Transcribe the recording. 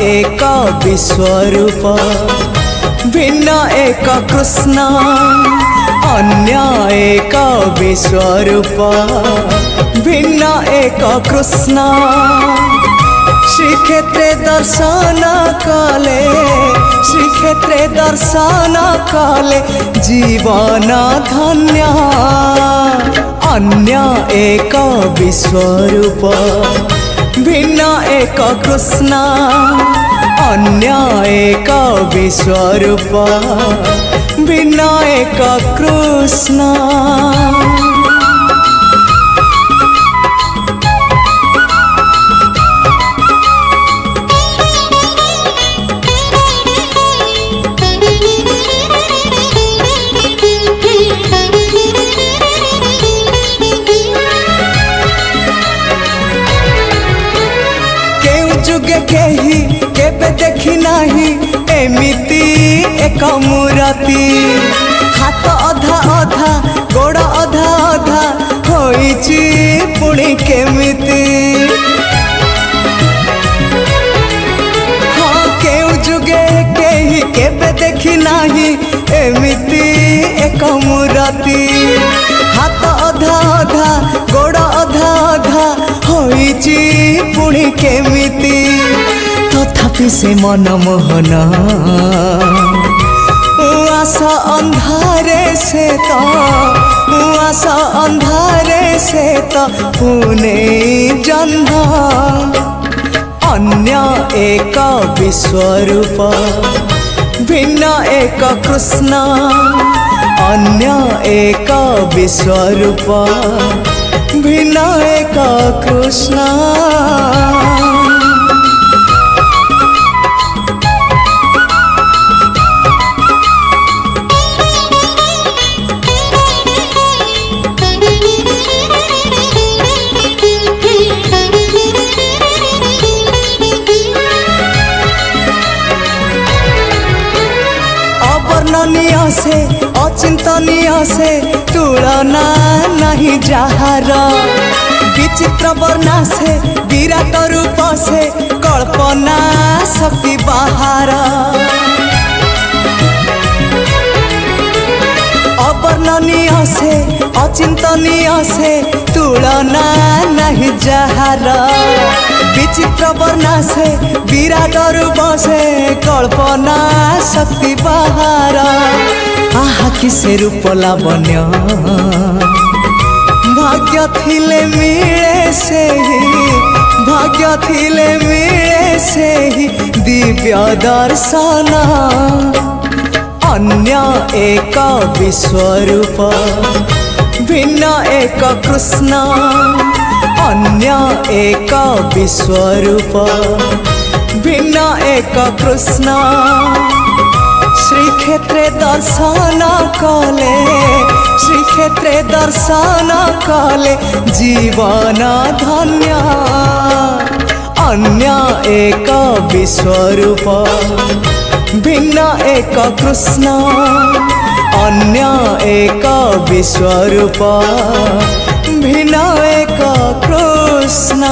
एक विश्वरूप भिन्न एक कृष्ण अन्य एक विश्वरूप भिन्न एक कृष्ण श्रीक्षेत्रे दर्शन कले श्रीक्षेत्रे दर्शन कले जीवन धन्य अन्य एक विश्वरूप भिन्न एक कृष्ण अन्य एक विश्वरूप भिन्न एक कृष्ण। जुगे केही केबे देखी नाही एमिति एक मूर्ति हाथ अधा अधा गोड़ अधा अधा होइची पुणी केमिति हाँ केउ जुगे केही केबे देखी नाही एमिति एक मूर्ति हाथ अधा अधा गोड़ अधा अधा होइची पुणी केमिति तथापि से मनमोहन उआस अंधारे से तो उआस अंधारे से तो पुणे जन्म अन्य एक विश्वरूप भिन्न एक कृष्ण अन्य एक विश्वरूप भिन्न एक कृष्ण। अवर्णनीय से अचिंतनीय से तुलना नहीं जहार विचित्र वर्णा से विराट रूप से कल्पना शक्ति बाहर अवर्णनीय से अचिंतनीय से तुलना नहीं जहार विचित्र वर्णा से विराट रूप से कल्पना शक्ति बाहर आहा किसे रूप लावण्य भाग्य थिले मिले से ही भाग्य थिले मिले से ही दिव्य दर्शन अन्य एक विश्वरूप भिन्न एक कृष्ण अन्य एक विश्वरूप भिन्न एक कृष्ण श्रीक्षेत्रे दर्शन कले श्रीक्षेत्रे दर्शन कले जीवन धन्य अन्य एक विश्वरूप भिन्न एक कृष्ण अन्य एक विश्वरूप भिन्न एक कृष्ण।